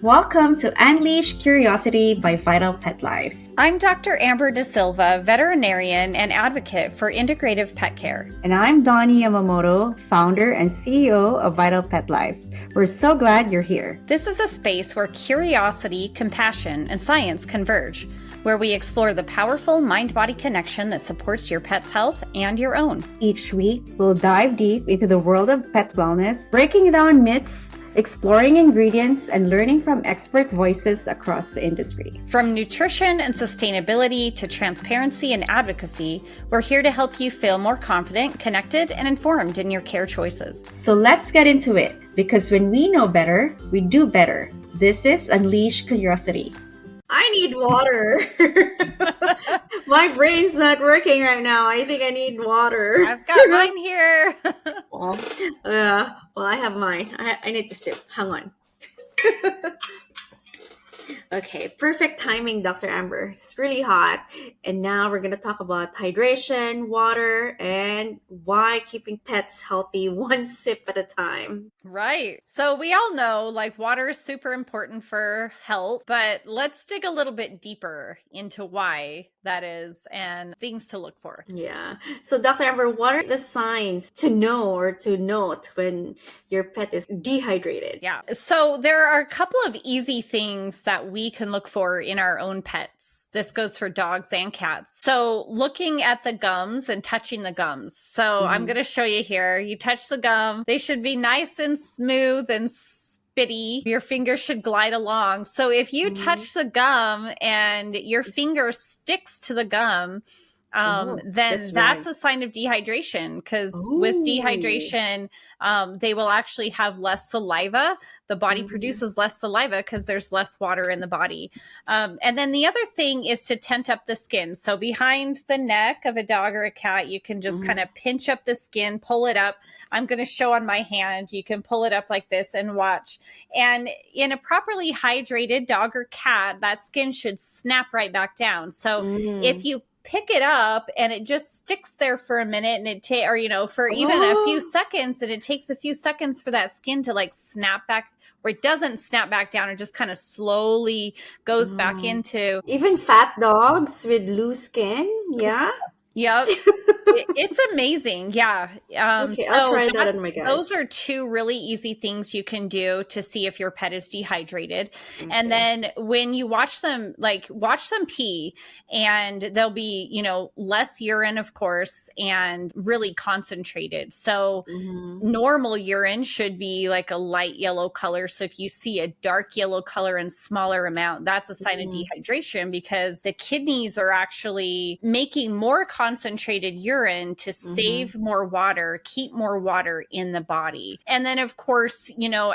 Welcome to Unleash Curiosity by Vital Pet Life. I'm Dr. Amber De Silva, veterinarian and advocate for integrative pet care. And I'm Donie Yamamoto, founder and CEO of Vital Pet Life. We're so glad you're here. This is a space where curiosity, compassion, and science converge, where we explore the powerful mind-body connection that supports your pet's health and your own. Each week, we'll dive deep into the world of pet wellness, breaking down myths, exploring ingredients, and learning from expert voices across the industry. From nutrition and sustainability to transparency and advocacy, we're here to help you feel more confident, connected, and informed in your care choices. So let's get into it, because when we know better, we do better. This is Unleash Curiosity. I need water. My brain's not working right now. I think I need water. I've got mine here. Well, I have mine. I need to sip. Hang on. Okay, perfect timing, Dr. Amber. It's really hot. And now we're going to talk about hydration, water, and why keeping pets healthy one sip at a time. Right. So we all know water is super important for health, but let's dig a little bit deeper into why that is and things to look for. Yeah. So Dr. Amber, what are the signs to know or to note when your pet is dehydrated? Yeah. So there are a couple of easy things that we can look for in our own pets. This goes for dogs and cats. So looking at the gums and touching the gums. So I'm going to show you here. You touch the gum. They should be nice and smooth and spitty. Your fingers should glide along. So if you touch the gum and your finger sticks to the gum, then that's a sign of dehydration, because with dehydration, they will actually have less saliva. The body produces less saliva because there's less water in the body. And then the other thing is to tent up the skin. So behind the neck of a dog or a cat, you can just kind of pinch up the skin, pull it up. I'm going to show on my hand. You can pull it up like this and watch. And in a properly hydrated dog or cat, that skin should snap right back down. So if you pick it up and it just sticks there for a minute and for even a few seconds, and it takes a few seconds for that skin to snap back, where it doesn't snap back down, it just kind of slowly goes back into. Even fat dogs with loose skin. Yeah. Yep. It's amazing. Yeah. Okay, I'll try that on my guys. Those are two really easy things you can do to see if your pet is dehydrated. Okay. And then when you watch them pee, and there'll be, less urine, of course, and really concentrated. So normal urine should be like a light yellow color. So if you see a dark yellow color and smaller amount, that's a sign of dehydration, because the kidneys are actually making more concentrated urine to save more water, keep more water in the body. And then, of course,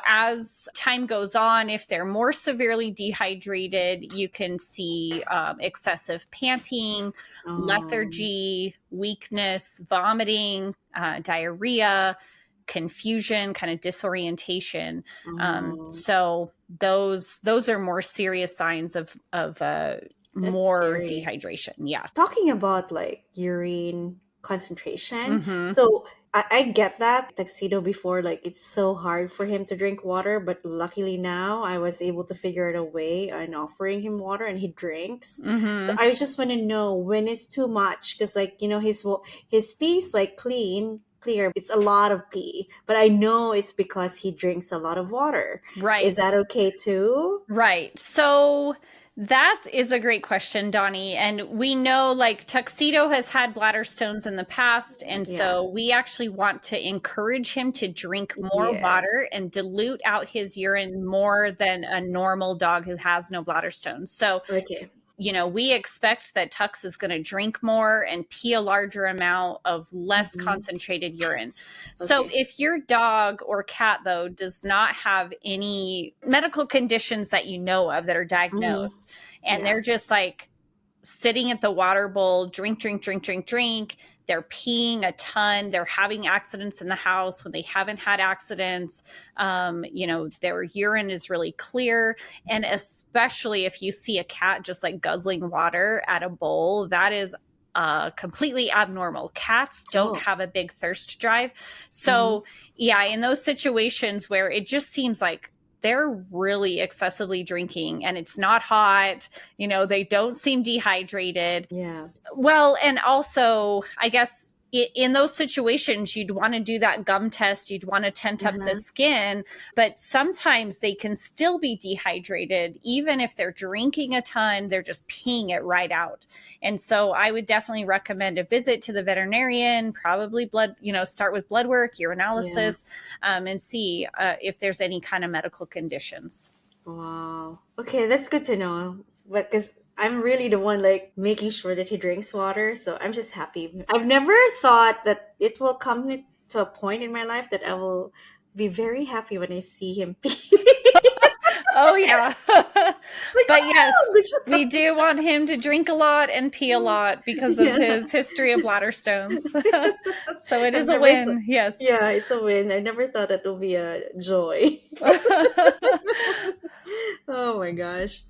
as time goes on, if they're more severely dehydrated, you can see excessive panting, lethargy, weakness, vomiting, diarrhea, confusion, kind of disorientation. So those are more serious signs of more scary dehydration. Yeah. Talking about urine concentration. So I get that Tuxedo before, it's so hard for him to drink water, but luckily now I was able to figure out a way on offering him water and he drinks. So I just want to know when it's too much, because his pee's clear. It's a lot of pee, but I know it's because he drinks a lot of water. Right. Is that okay too? Right. So that is a great question, Donnie. And we know Tuxedo has had bladder stones in the past. And so we actually want to encourage him to drink more water and dilute out his urine more than a normal dog who has no bladder stones. So we expect that Tux is going to drink more and pee a larger amount of less concentrated urine. Okay. So if your dog or cat, though, does not have any medical conditions that you know of that are diagnosed, and they're just sitting at the water bowl, drink, they're peeing a ton, they're having accidents in the house when they haven't had accidents, their urine is really clear. And especially if you see a cat just guzzling water at a bowl, that is completely abnormal. Cats don't have a big thirst drive. So in those situations where it just seems like they're really excessively drinking and it's not hot. They don't seem dehydrated. Yeah. Well, and also, I guess in those situations, you'd want to do that gum test. You'd want to tent up the Uh-huh. skin, but sometimes they can still be dehydrated. Even if they're drinking a ton, they're just peeing it right out. And so I would definitely recommend a visit to the veterinarian, probably start with blood work, Yeah. urinalysis, and see if there's any kind of medical conditions. Wow. Okay, that's good to know. But because I'm really the one like making sure that he drinks water, so I'm just happy. I've never thought that it will come to a point in my life that I will be very happy when I see him pee. Oh, yeah. Like, But oh, yes, good we job. do want him to drink a lot and pee a lot because of Yeah. his history of bladder stones. So it I've is a never win. Yes. Yeah, it's a win. I never thought it would be a joy. Oh my gosh.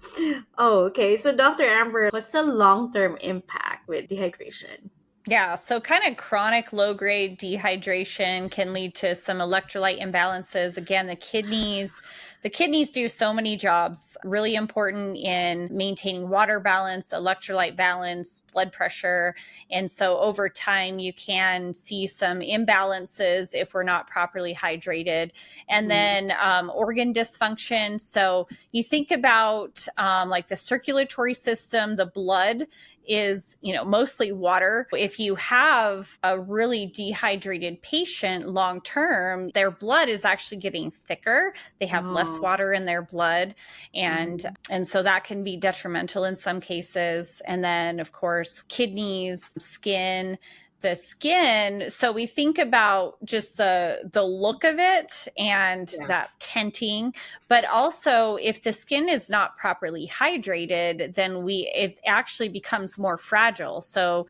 Oh, okay. So, Dr. Amber, what's the long-term impact with dehydration? Yeah, so kind of chronic low grade dehydration can lead to some electrolyte imbalances. Again, the kidneys do so many jobs, really important in maintaining water balance, electrolyte balance, blood pressure. And so over time, you can see some imbalances if we're not properly hydrated. And Mhm. then organ dysfunction. So you think about like the circulatory system, the blood is, mostly water. If you have a really dehydrated patient long term, their blood is actually getting thicker. They have less Oh. water in their blood. And Mhm. and so that can be detrimental in some cases. And then of course, kidneys, skin, the skin. So we think about just the look of it and Yeah. that tenting, but also if the skin is not properly hydrated, then it actually becomes more fragile. So,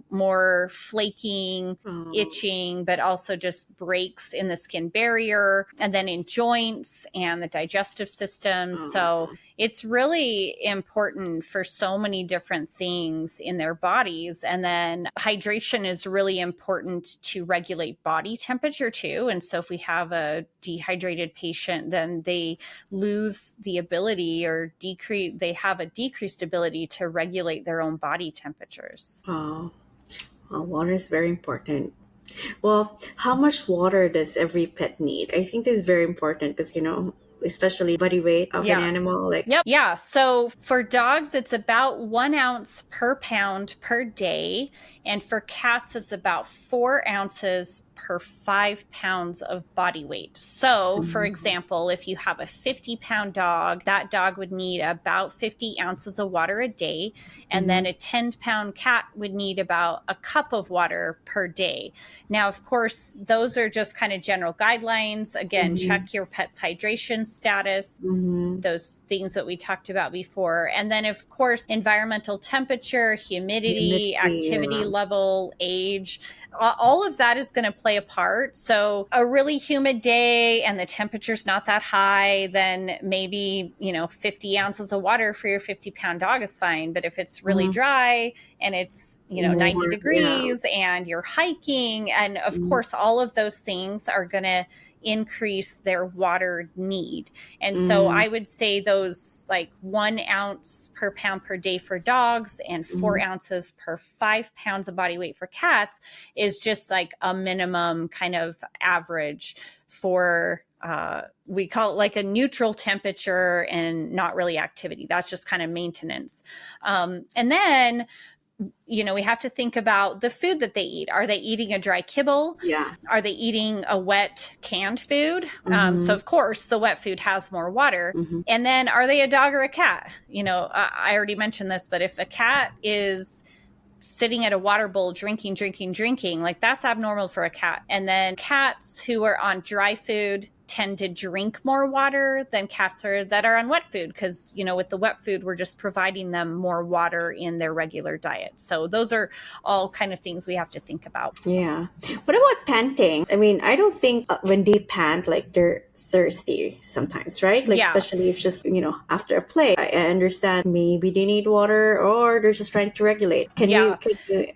more flaking, Oh. itching, but also just breaks in the skin barrier and then in joints and the digestive system. So Oh. it's really important for so many different things in their bodies. And then hydration is really important to regulate body temperature too. And so if we have a dehydrated patient, then they lose the ability they have a decreased ability to regulate their own body temperatures. Oh. Well, water is very important. Well, how much water does every pet need? I think this is very important because, especially body weight of an Yeah. animal. Like, Yep. Yeah. So for dogs, it's about 1 ounce per pound per day. And for cats, it's about 4 ounces per 5 pounds of body weight. So, for Mhm. example, if you have a 50-pound dog, that dog would need about 50 ounces of water a day. And then Mhm. a 10-pound cat would need about a cup of water per day. Now, of course, those are just kind of general guidelines. Again, Mhm. check your pet's hydration status, Mhm. those things that we talked about before. And then, of course, environmental temperature, humidity, Humidity. activity level, age, all of that is going to play a part. So, a really humid day and the temperature's not that high, then maybe, 50 ounces of water for your 50-pound dog is fine. But if it's really Mhm. dry and it's, 90 More. Yeah. degrees and you're hiking, and of Mhm. course, all of those things are going to increase their water need. And so Mhm. I would say those like 1 ounce per pound per day for dogs and four Mhm. ounces per 5 pounds of body weight for cats is just like a minimum kind of average for we call it like a neutral temperature and not really activity. That's just kind of maintenance. And then we have to think about the food that they eat. Are they eating a dry kibble? Yeah. Are they eating a wet canned food? So, Mhm. of course, the wet food has more water. Mhm. And then are they a dog or a cat? I already mentioned this, but if a cat is sitting at a water bowl drinking, like that's abnormal for a cat. And then cats who are on dry food tend to drink more water than cats that are on wet food because with the wet food we're just providing them more water in their regular diet. So those are all kind of things we have to think about. Yeah. What about panting? I mean, I don't think when they pant, like they're thirsty sometimes, right? Like, Yeah. especially if just, after a play. I understand maybe they need water or they're just trying to regulate. Can you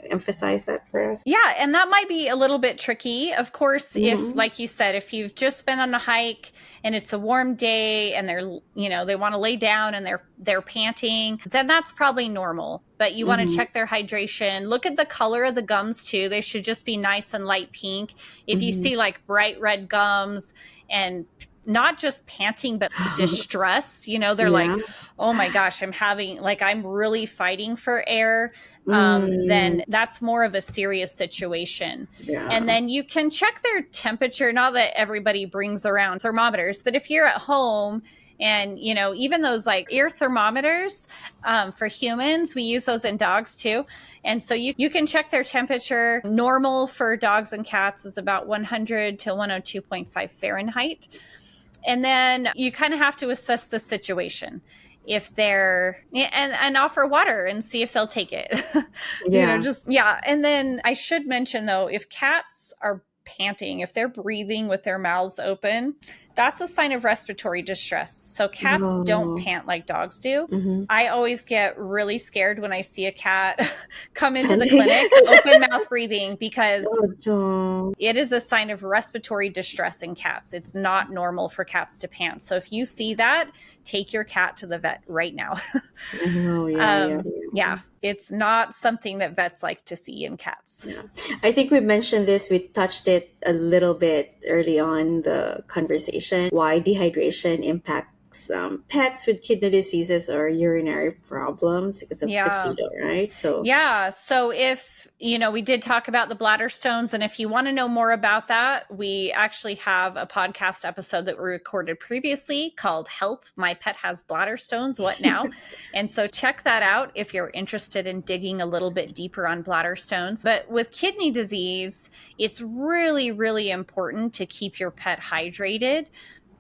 emphasize that for us? Yeah, and that might be a little bit tricky. Of course, if, Mm-hmm. like you said, if you've just been on a hike and it's a warm day and they want to lay down and they're panting, then that's probably normal. But you want to Mm-hmm. check their hydration. Look at the color of the gums too. They should just be nice and light pink. If you Mm-hmm. see like bright red gums and not just panting, but distress, they're Yeah. like, oh my gosh, I'm really fighting for air. Mm, Then that's more of a serious situation. And yeah. then you can check their temperature. Not that everybody brings around thermometers, but if you're at home and, even those like ear thermometers for humans, we use those in dogs too. And so you can check their temperature. Normal for dogs and cats is about 100 to 102.5 Fahrenheit. And then you kind of have to assess the situation. If they're and offer water and see if they'll take it. Yeah. And then I should mention though, if cats are panting, if they're breathing with their mouths open, that's a sign of respiratory distress. So cats don't Oh. pant like dogs do. Mm-hmm. I always get really scared when I see a cat come into the Panting. clinic, open mouth breathing, because Oh, don't. it is a sign of respiratory distress in cats. It's not normal for cats to pant. So if you see that, take your cat to the vet right now. Oh, yeah, yeah, yeah. Yeah, it's not something that vets like to see in cats. Yeah. I think we mentioned this, we touched it a little bit early on the conversation, why dehydration impacts pets with kidney diseases or urinary problems because of Yeah. tuxedo, right? So, Yeah. So if, we did talk about the bladder stones, and if you want to know more about that, we actually have a podcast episode that we recorded previously called Help, My Pet Has Bladder Stones, What Now? And so check that out if you're interested in digging a little bit deeper on bladder stones. But with kidney disease, it's really, really important to keep your pet hydrated.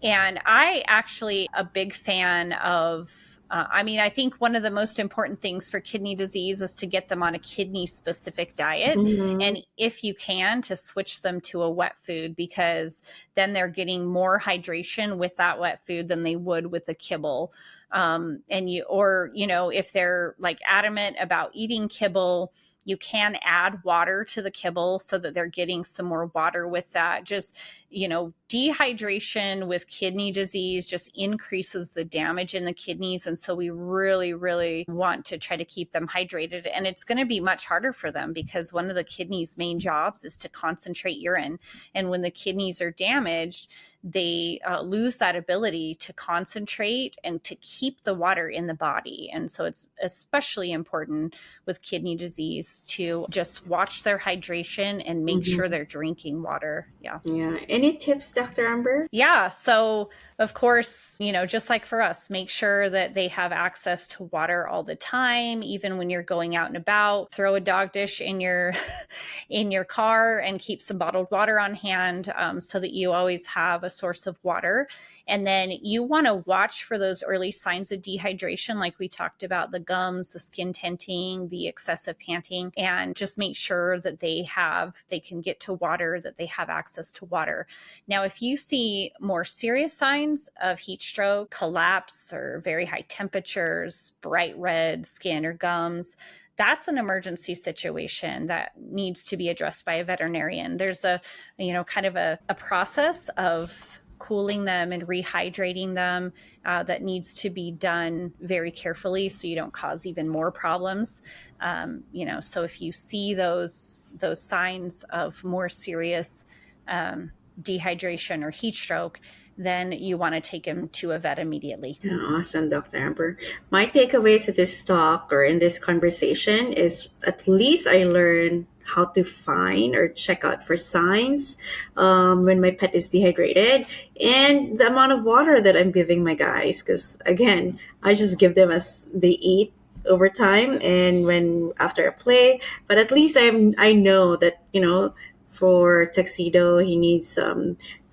And I actually a big fan of I think one of the most important things for kidney disease is to get them on a kidney specific diet. mm-hmm. And if you can, to switch them to a wet food, because then they're getting more hydration with that wet food than they would with a kibble. If they're like adamant about eating kibble, you can add water to the kibble so that they're getting some more water with that. Just, dehydration with kidney disease just increases the damage in the kidneys. And so we really, really want to try to keep them hydrated. And it's going to be much harder for them because one of the kidney's main jobs is to concentrate urine. And when the kidneys are damaged, they lose that ability to concentrate and to keep the water in the body. And so it's especially important with kidney disease to just watch their hydration and make sure they're drinking water. Yeah. Yeah. Any tips, Dr. Amber? Yeah. So, of course, just like for us, make sure that they have access to water all the time, even when you're going out and about. Throw a dog dish in your in your car and keep some bottled water on hand so that you always have a source of water. And then you want to watch for those early signs of dehydration, like we talked about, the gums, the skin tenting, the excessive panting, and just make sure that they can get to water, that they have access to water. Now, if you see more serious signs of heat stroke, collapse, or very high temperatures, bright red skin or gums, that's an emergency situation that needs to be addressed by a veterinarian. There's a process of cooling them and rehydrating them that needs to be done very carefully so you don't cause even more problems. So if you see those signs of more serious dehydration or heat stroke, then you want to take him to a vet immediately. Yeah, awesome, Dr. Amber. My takeaways of this talk or in this conversation is at least I learned how to find or check out for signs when my pet is dehydrated, and the amount of water that I'm giving my guys. Because again, I just give them as they eat over time and when after a play. But at least I know that for tuxedo he needs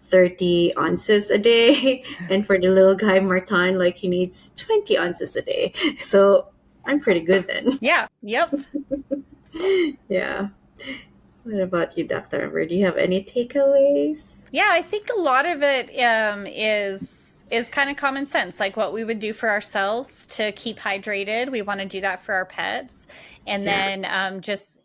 30 ounces a day, and for the little guy Martin, like he needs 20 ounces a day. So I'm pretty good then. Yeah. Yep. Yeah. What about you, Dr. Amber? Do you have any takeaways? Yeah, I think a lot of it is kind of common sense, like what we would do for ourselves to keep hydrated. We want to do that for our pets. And Yeah. then just,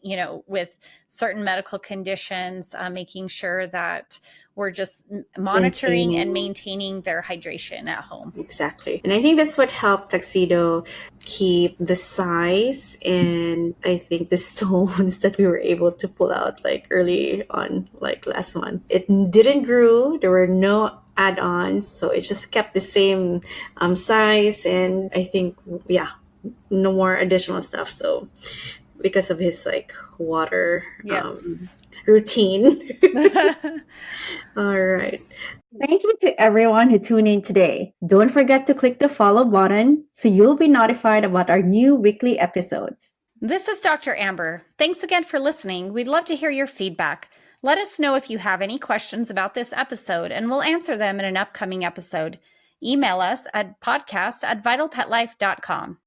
with certain medical conditions, making sure that we're just monitoring and Maintaining. maintaining their hydration at home. Exactly. And I think that's what helped Tuxedo keep the size and I think the stones that we were able to pull out like early on, like last month. It didn't grow. There were no add-ons. So it just kept the same size. And I think, yeah, no more additional stuff. So because of his like water Yes. routine. All right. Thank you to everyone who tuned in today. Don't forget to click the follow button so you'll be notified about our new weekly episodes. This is Dr. Amber. Thanks again for listening. We'd love to hear your feedback. Let us know if you have any questions about this episode, and we'll answer them in an upcoming episode. Email us at podcast@vitalpetlife.com.